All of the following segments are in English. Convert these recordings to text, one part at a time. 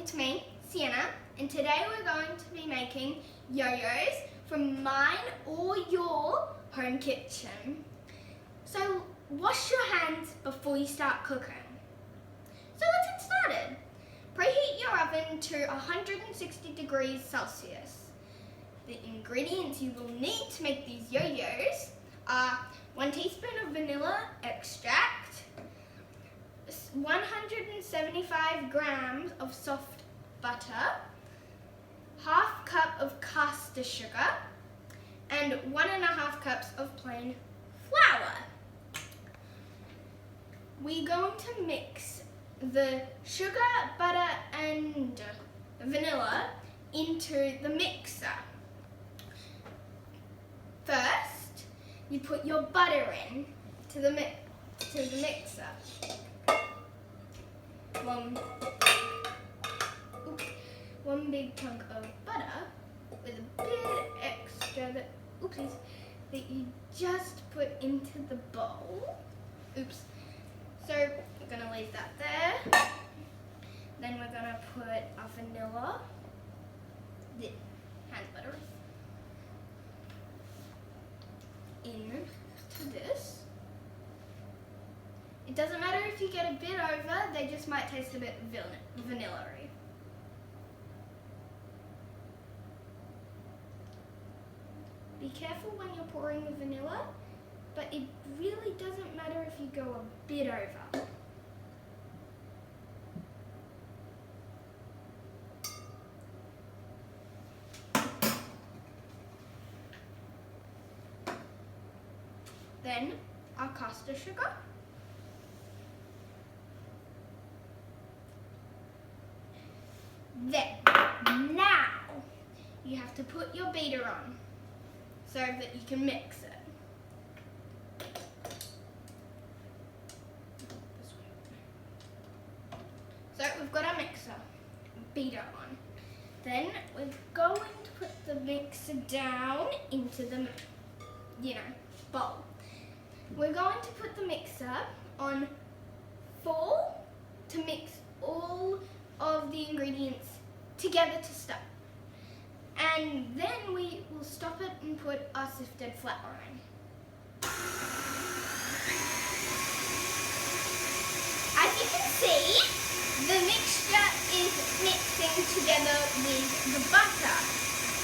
It's me, Sienna, and today we're going to be making yo-yos from mine or your home kitchen. So wash your hands before you start cooking. So let's get started. Preheat your oven to 160 degrees Celsius. The ingredients you will need to make these yo-yos are 1 teaspoon of vanilla extract, 175 grams of soft butter, half cup of caster sugar, and 1.5 cups of plain flour. We're going to mix the sugar, butter, and vanilla into the mixer. First, you put your butter in to the mixer. One big chunk of butter with a bit extra that you just put into the bowl. So we're gonna leave that there. Then we're gonna put our vanilla, the hand butter, into this. It doesn't matter if you get a bit over, they just might taste a bit vanilla-y. Be careful when you're pouring the vanilla, but it really doesn't matter if you go a bit over. Then our caster sugar. Then, now, you have to put your beater on so that you can mix it. So we've got our beater on. Then we're going to put the mixer down into the, bowl. We're going to put the mixer on 4 to mix all of the ingredients together to start. And then we will stop it and put our sifted flour in. As you can see, the mixture is mixing together with the butter.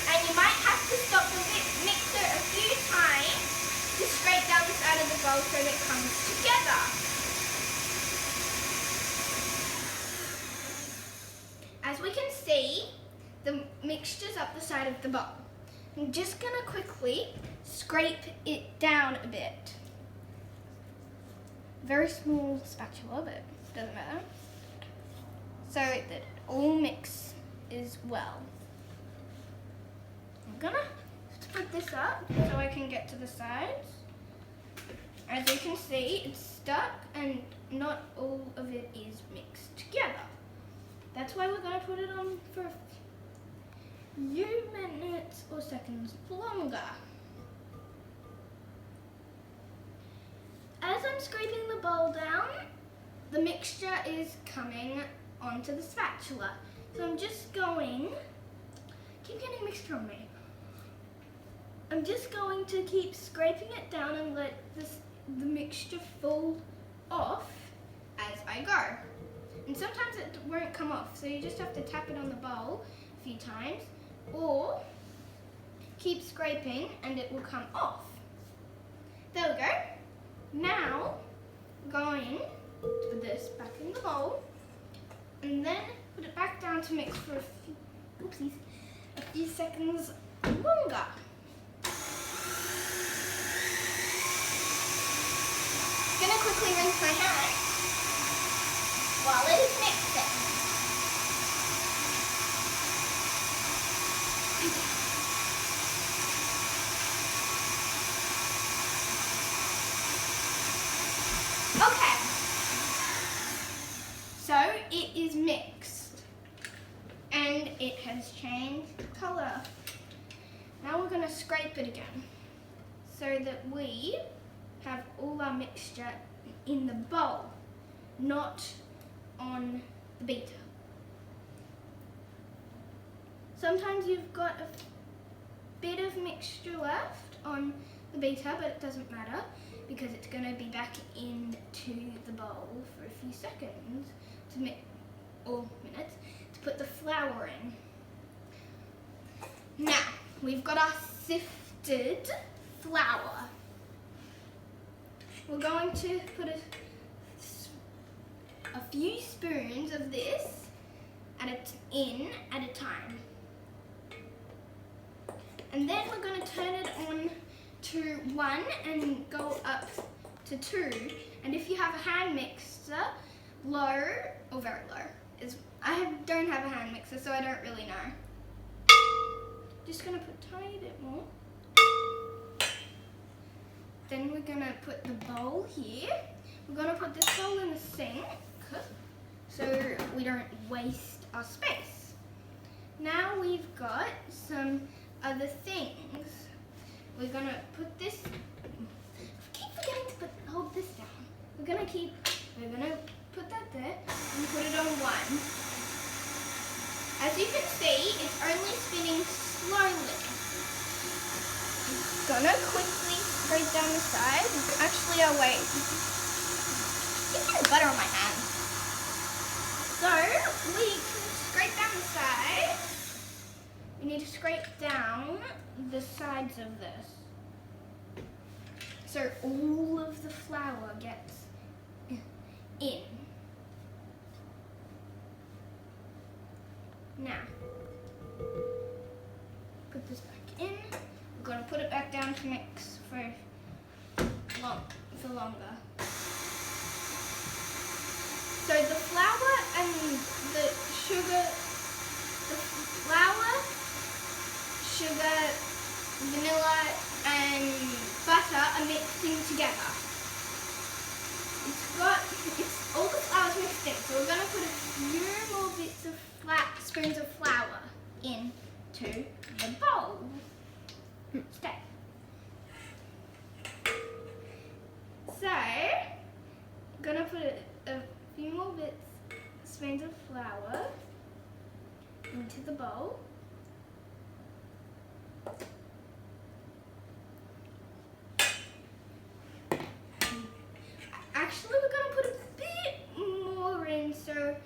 And you might have to stop the mixer a few times to scrape down the side of the bowl so that it comes together. As we can see, the mixture's up the side of the bowl. I'm just going to quickly scrape it down a bit. Very small spatula, but doesn't matter. So that it all mixes well. I'm going to put this up so I can get to the sides. As you can see, it's stuck and not all of it is mixed together. That's why we're going to put it on for a few minutes or seconds longer. As I'm scraping the bowl down, the mixture is coming onto the spatula. So I'm just going, keep getting mixture on me. I'm just going to keep scraping it down and let the mixture fall off as I go. And sometimes it won't come off, so you just have to tap it on the bowl a few times, or keep scraping and it will come off. There we go. Now, we're going to put this back in the bowl, and then put it back down to mix for a few seconds longer. I'm gonna quickly rinse my hands while it is mixing. Okay, so it is mixed and it has changed colour. Now we're going to scrape it again so that we have all our mixture in the bowl, not on the beater. Sometimes you've got a bit of mixture left on the beater, but it doesn't matter because it's going to be back into the bowl for a few seconds or minutes to put the flour in. Now, we've got our sifted flour. We're going to put a few spoons of this in at a time. And then we're going to turn it on to 1 and go up to 2. And if you have a hand mixer, low or very low. I don't have a hand mixer, so I don't really know. Just going to put a tiny bit more. Then we're going to put the bowl here. We're going to put this bowl in the sink so we don't waste our space. Now we've got some other things. We're going to put this, I keep forgetting to hold this down. We're going to put that there and put it on 1. As you can see, it's only spinning slowly. It's going to quickly scrape down the side. Actually, I'll wait. I'm getting butter on my hand. So, we can scrape down the side. We need to scrape down the sides of this. So all of the flour gets in. Now, put this back in. We're going to put it back down to mix for longer. So the flour and the sugar, vanilla and butter are mixing together. All the flour's mixed in, so we're going to put a few more bits of spoons of flour into the bowl. Stay. So, I'm going to put a few more spoons of flour into the bowl. Actually, we're going to put a bit more in so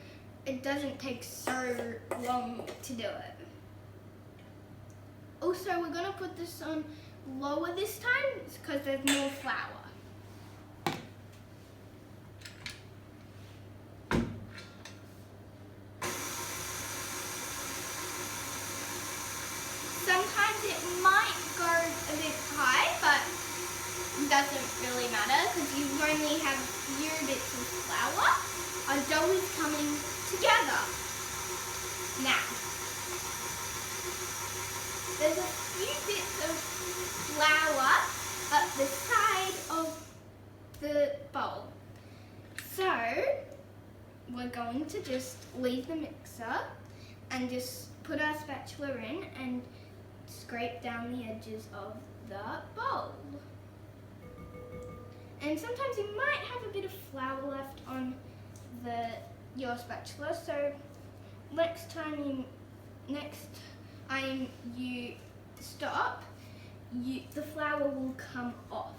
it doesn't take so long to do it. Also, we're going to put this on lower this time because there's more flour. Sometimes it might go a bit high, but it doesn't really matter because you only have a few bits of flour. Our dough is coming together. Now, there's a few bits of flour up the side of the bowl. So, we're going to just leave the mixer and just put our spatula in and scrape down the edges of the bowl. And sometimes you might have a bit of flour left on your spatula, so next time you stop, the flour will come off.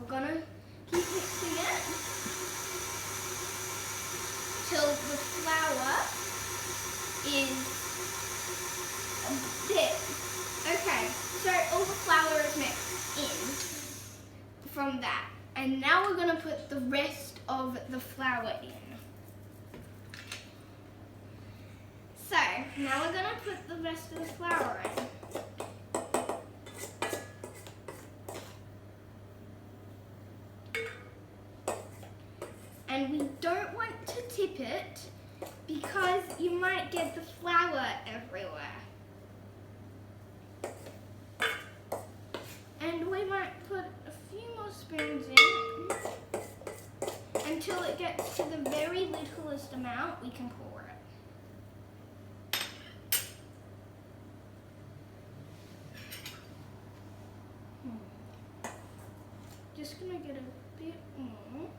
We're gonna keep mixing it till the flour is a bit. Okay, so all the flour is mixed in from that. And now we're gonna put the rest of the flour in. So, now we're gonna put the rest of the flour in. And we don't want to tip it because you might get the flour everywhere. And we might put a few more spoons in until it gets to the very littlest amount we can pour it. Just gonna get a bit more.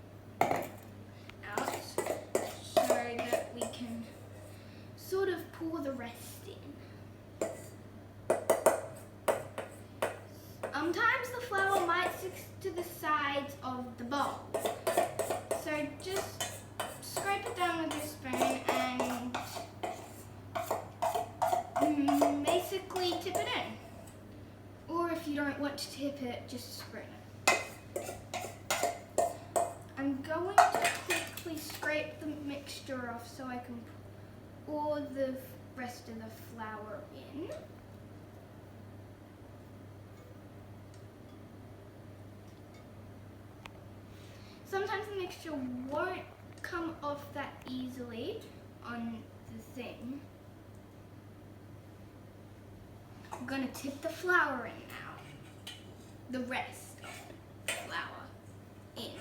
sides of the bowl. So just scrape it down with your spoon and basically tip it in. Or if you don't want to tip it, just spoon it. I'm going to quickly scrape the mixture off so I can pour the rest of the flour in. Sometimes the mixture won't come off that easily on the thing. I'm going to tip the flour in now. The rest of the flour in.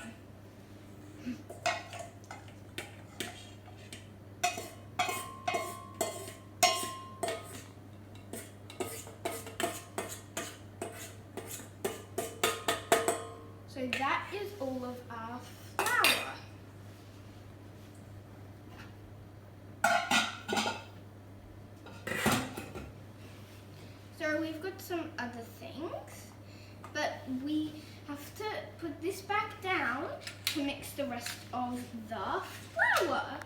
So that is all of our flour. So we've got some other things, but we have to put this back down to mix the rest of the flour.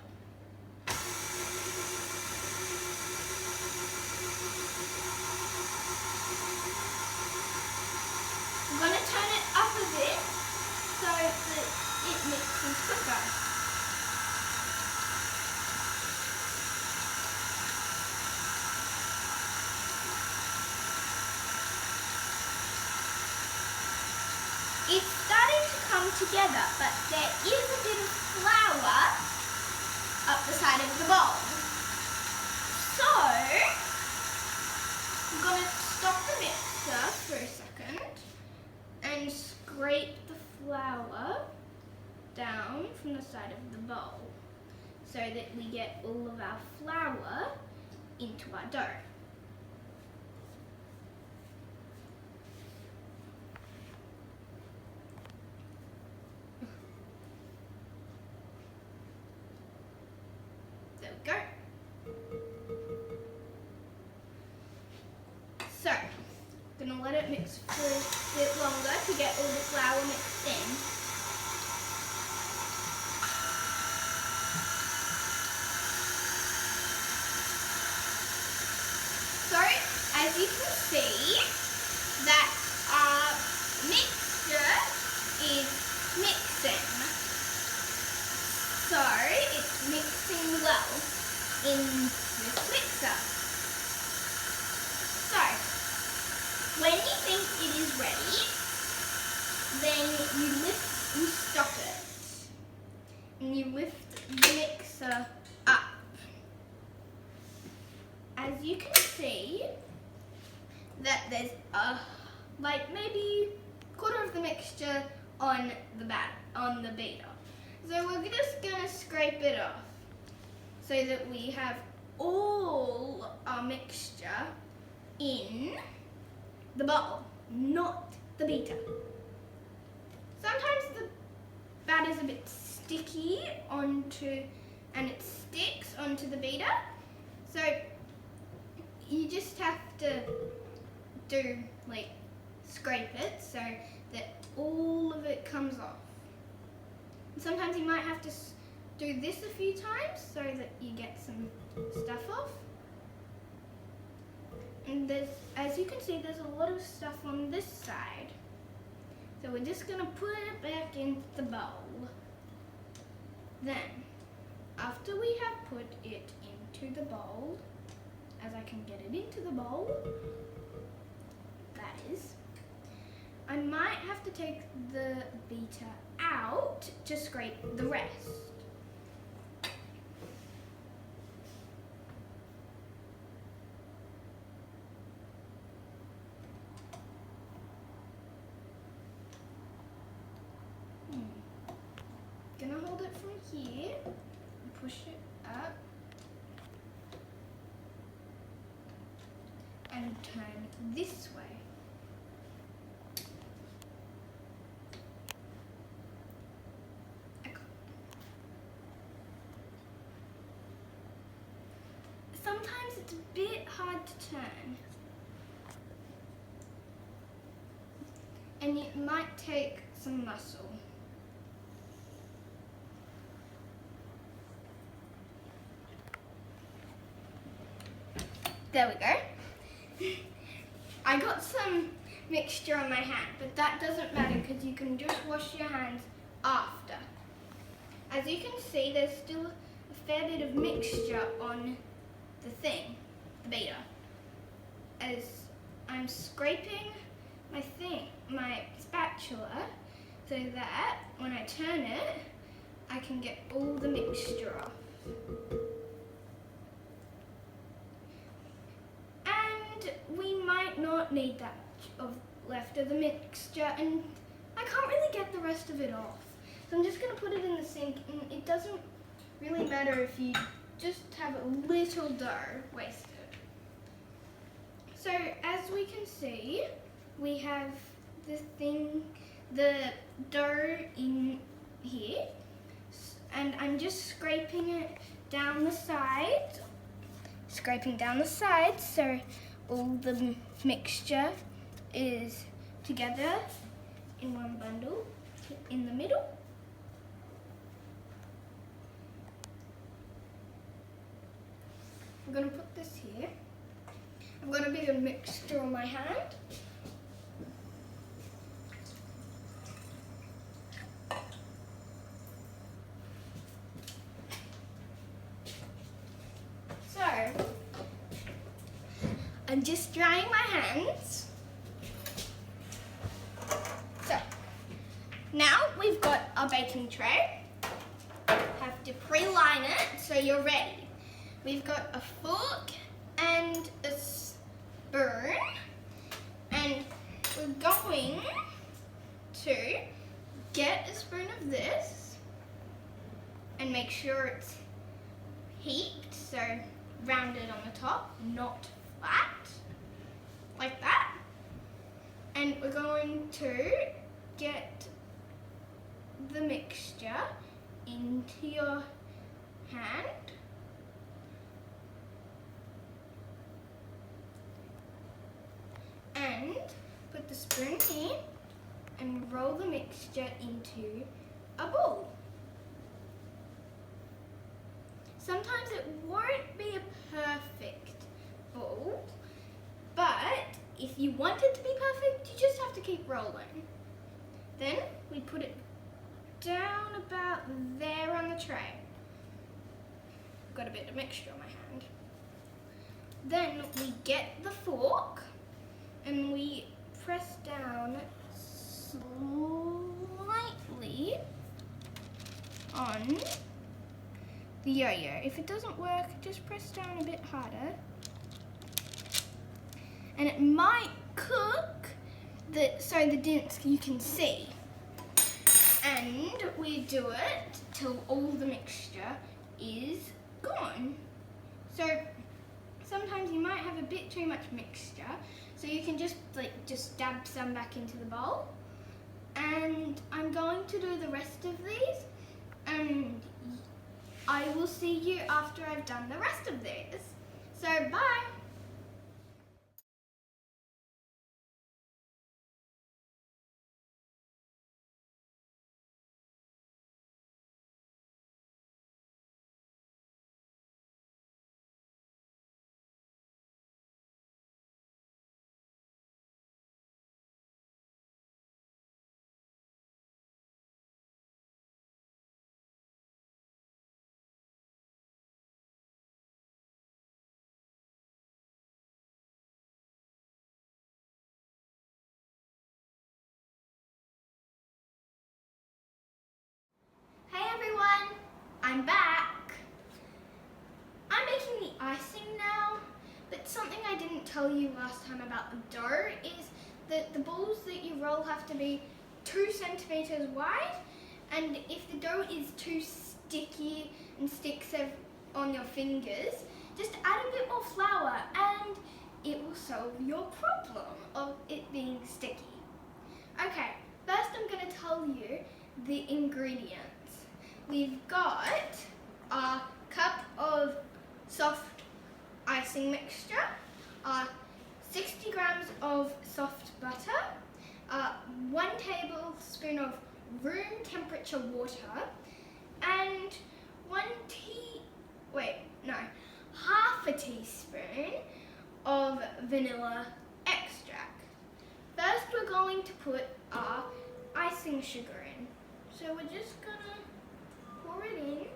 I'm going to turn it up a bit so that it mixes quicker. It's starting to come together, but there is a bit of flour up the side of the bowl. So, I'm going to stop the mixer for a second and scrape the flour down from the side of the bowl so that we get all of our flour into our dough. There we go. So, I'm going to let it mix for a bit longer to get all the flour mixed in. So, as you can see, that our mixture is mixing. So, it's mixing well in this mixer. So, when you think it is ready, then you stop it. And you lift the mixer up. As you can see, that there's like maybe a quarter of the mixture on the beater. So we're just gonna scrape it off so that we have all our mixture in the bowl, not the beater. Sometimes the batter's a bit sticky and it sticks onto the beater. So you just have to scrape it so that all of it comes off. And sometimes you might have to do this a few times so that you get some stuff off. And as you can see, there's a lot of stuff on this side. So we're just gonna put it back into the bowl. Then, after we have put it into the bowl, as I can get it into the bowl, that is, I might have to take the beater out to scrape the rest. Gonna hold it from here, push it up, and turn this way. Sometimes it's a bit hard to turn. and it might take some muscle. There we go. I got some mixture on my hand, but that doesn't matter because you can just wash your hands after. As you can see, there's still a fair bit of mixture on the thing, the beater. As I'm scraping my spatula, so that when I turn it, I can get all the mixture off. And we might not need that much left of the mixture, and I can't really get the rest of it off. So I'm just going to put it in the sink, and it doesn't really matter if you just have a little dough wasted. So as we can see, we have the dough in here, and I'm just scraping it down the side, so all the mixture is together in one bundle in the middle. I'm going to put this here. I've got a bit of mixture on my hand. So, I'm just drying my hands. So, now we've got our baking tray. Have to pre-line it so you're ready. We've got a fork and a spoon, and we're going to get a spoon of this and make sure it's heaped, so rounded on the top, not flat, like that. And we're going to get the mixture into your hand. And put the spoon in and roll the mixture into a ball. Sometimes it won't be a perfect ball, but if you want it to be perfect, you just have to keep rolling. Then we put it down about there on the tray. Got a bit of mixture on my hand. Then we get the fork and we press down slightly on the yo-yo. If it doesn't work, just press down a bit harder. And it might cook so the dents you can see. And we do it till all the mixture is gone. So sometimes you might have a bit too much mixture, so you can just dab some back into the bowl. And I'm going to do the rest of these, and I will see you after I've done the rest of these. So bye! I'm back. I'm making the icing now, but something I didn't tell you last time about the dough is that the balls that you roll have to be 2 centimeters wide, and if the dough is too sticky and sticks on your fingers, just add a bit more flour and it will solve your problem of it being sticky. Okay, first I'm going to tell you the ingredients. We've got a cup of soft icing mixture, 60 grams of soft butter, 1 tablespoon of room temperature water, and half a teaspoon of vanilla extract. First, we're going to put our icing sugar in. So we're just gonna pour it in.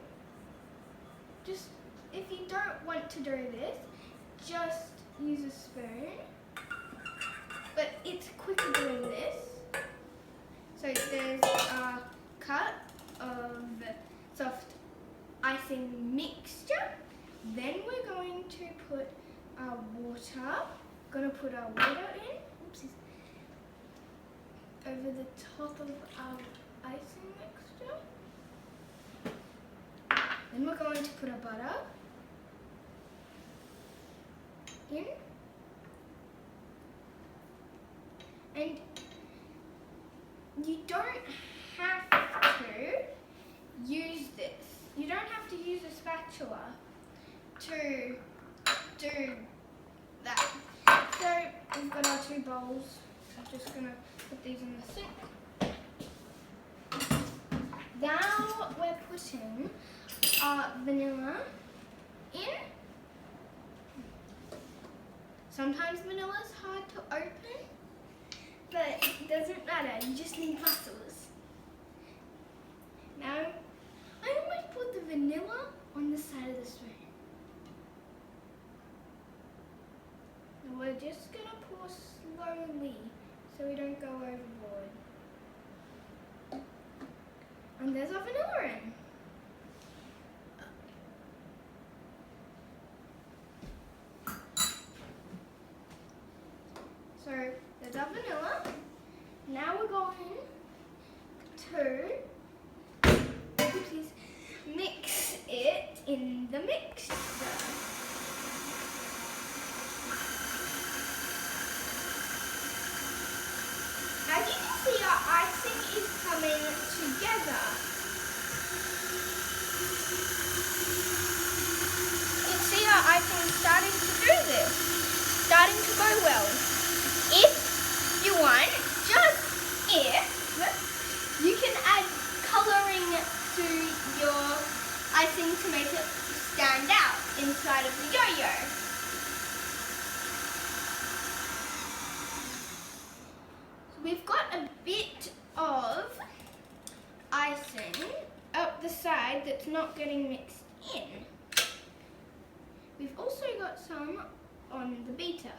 Just, if you don't want to do this, just use a spoon. But it's quicker doing this. So there's a cup of soft icing mixture. Then we're going to put our water. Gonna put our water in. Oopsies. Over the top of our icing mixture. Then we're going to put our butter in. And you don't have to use this. You don't have to use a spatula to do that. So we've got our 2 bowls. I'm just gonna put these in the sink. Now we're putting our vanilla in. Sometimes vanilla is hard to open, but it doesn't matter, you just need muscles. Now, I always put the vanilla on the side of the spoon. And we're just gonna pour slowly so we don't go overboard. And there's our vanilla in. So there's our vanilla. Now we're going to mix it in the mixture. As you can see, our icing is coming together. You can see our icing is starting to do this, starting to go well. If you want, just if, you can add colouring to your icing to make it stand out inside of the yo-yo. So we've got a bit of icing up the side that's not getting mixed in. We've also got some on the beater.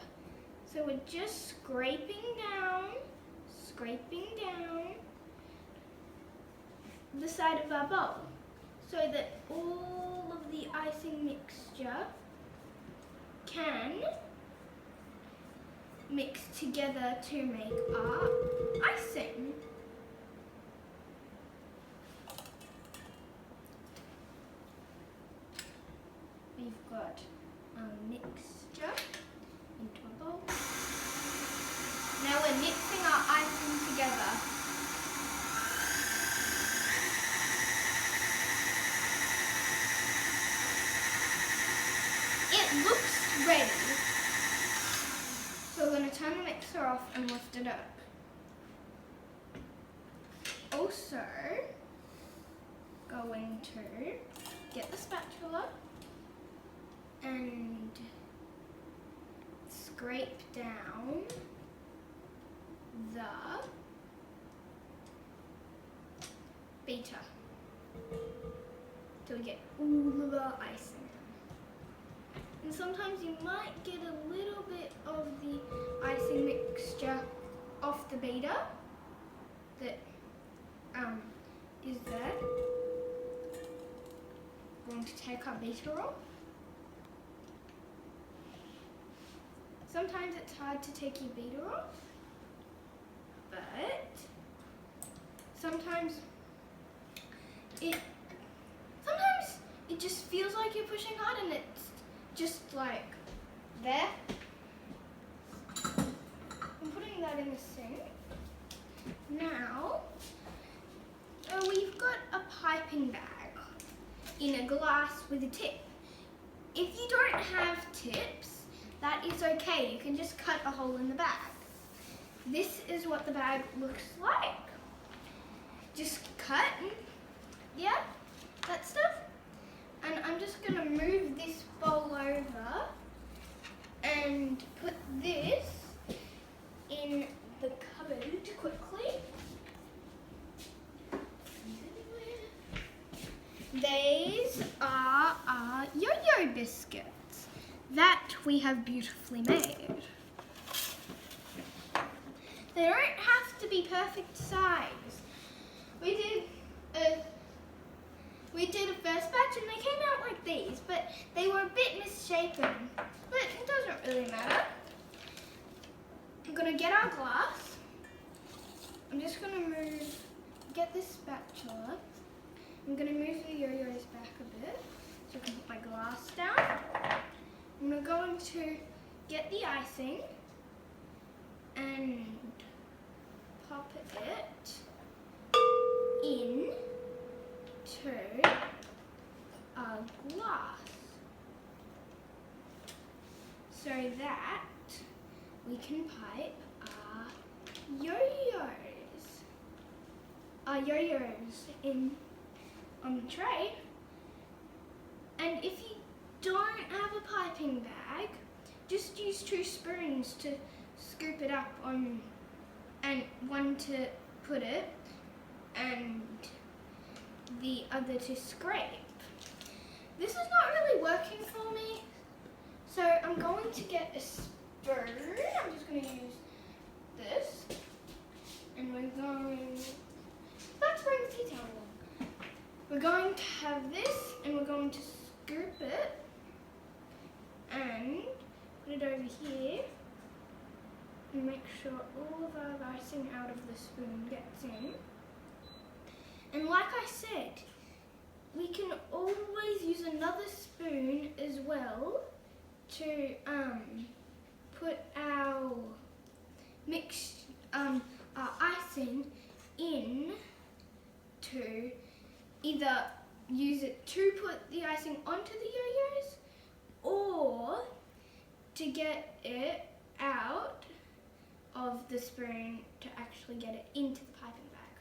So we're just scraping down the side of our bowl so that all of the icing mixture can mix together to make our icing. We've got our mixture into a bowl. Now we're mixing our icing together. It looks ready. So we're going to turn the mixer off and lift it up. Also, going to get the spatula and scrape down the beater till we get all of our icing. And sometimes you might get a little bit of the icing mixture off the beater that is there. We're going to take our beater off. Sometimes it's hard to take your beater off, but sometimes it just feels like you're pushing hard and it's just like there. I'm putting that in the sink. Now, we've got a piping bag in a glass with a tip. If you don't have tips, that is okay. You can just cut a hole in the bag. this is what the bag looks like. Just cut, yeah, that stuff. And I'm just gonna move this bowl over and put this in the cupboard quickly. These are our Yo-Yo biscuits that we have beautifully made. They don't have to be perfect size. We did a first batch and they came out like these, but they were a bit misshapen. But it doesn't really matter. I'm gonna get our glass. I'm just gonna get this spatula. I'm gonna move the yo-yos back a bit so I can put my glass down. I'm going to get the icing and pop it in to our glass so that we can pipe our yo-yos in on the tray. And if you don't have a piping bag, just use 2 spoons to scoop it up on, and one to put it and the other to scrape. This is not really working for me, so I'm going to get a spoon. I'm just going to use this, and we're going, let's bring the tea towel along. We're going to have this, and we're going to scoop it and put it over here and make sure all of our icing out of the spoon gets in. And like I said, we can always use another spoon as well to put our our icing in, to either use it to put the icing onto the yo-yos or to get it out of the spoon to actually get it into the piping bag.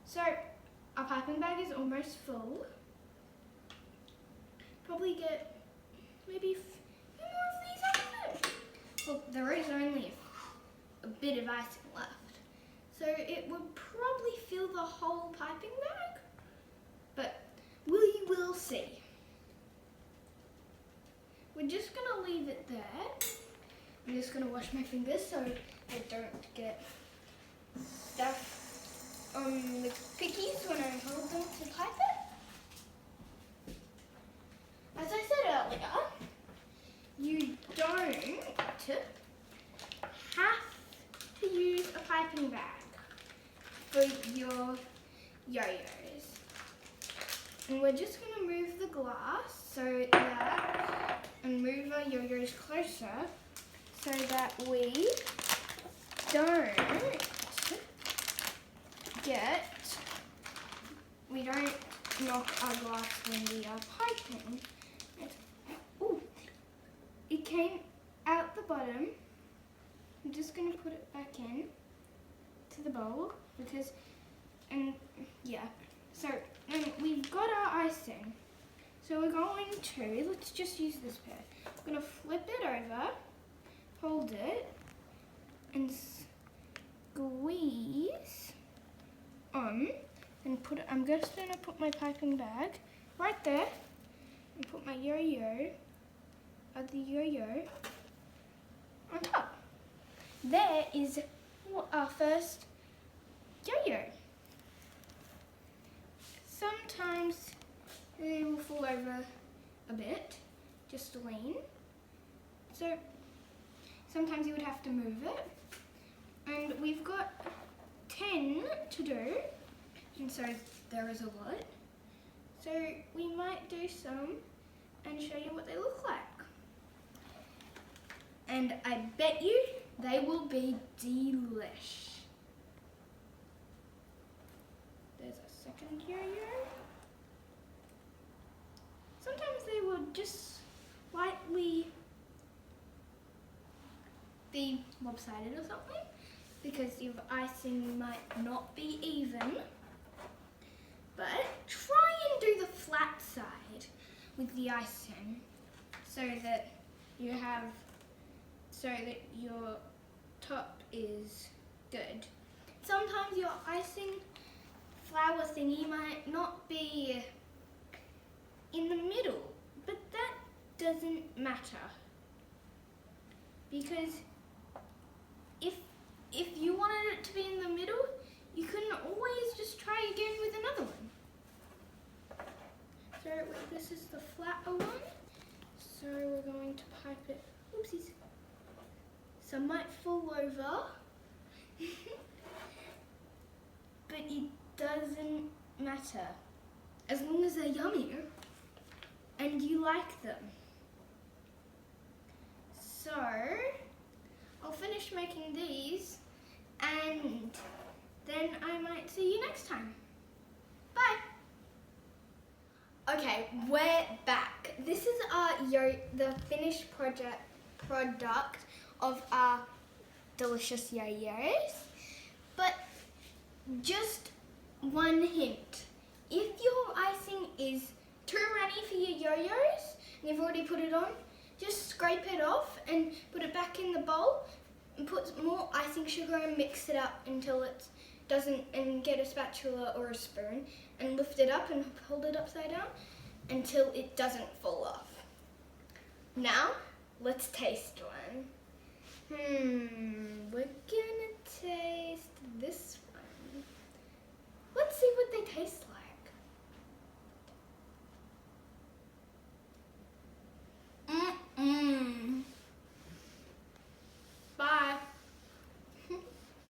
So our piping bag is almost full. Probably get maybe a few more of these out of it. Well, there is only a bit of icing left, so it would probably fill the whole piping bag, but we will see. We're just gonna leave it there. I'm just gonna wash my fingers so I don't get stuff on the cookies when I hold them to pipe it. As I said earlier, you don't have to use a piping bag for your yo-yos. And we're just gonna move the glass so that, and move our yo-yos closer so that we don't knock our glass when we are piping. Ooh, it came out the bottom. I'm just going to put it back in to the bowl because, and yeah, so we've got our icing. So we're going to, let's just use this pair. I'm going to flip it over, hold it, and squeeze on, and put it, I'm just going to put my piping bag right there, and put my yo-yo, the yo-yo, on top. There is our first yo-yo. Sometimes they will fall over a bit, just to lean. So sometimes you would have to move it. And we've got 10 to do, and so there is a lot. So we might do some and show you what they look like. And I bet you they will be delish. There's a second yo-yo. Sometimes they will just slightly be lopsided or something, because your icing might not be even. But try and do the flat side with the icing so that your top is good. Sometimes your icing flower thingy might not be in the middle, but that doesn't matter, because if you wanted it to be in the middle, you can always just try again with another one. So this is the flatter one, so we're going to pipe it. Oopsies. Some might fall over, but it doesn't matter as long as they're yummy and you like them. So I'll finish making these and then I might see you next time. Bye. Okay, we're back. This is the finished product of our delicious yo-yos. But just one hint. If your icing is too runny for your yo-yos and you've already put it on, just scrape it off and put it back in the bowl and put more icing sugar and mix it up until it doesn't, and get a spatula or a spoon and lift it up and hold it upside down until it doesn't fall off. Now, let's taste one. We're gonna taste this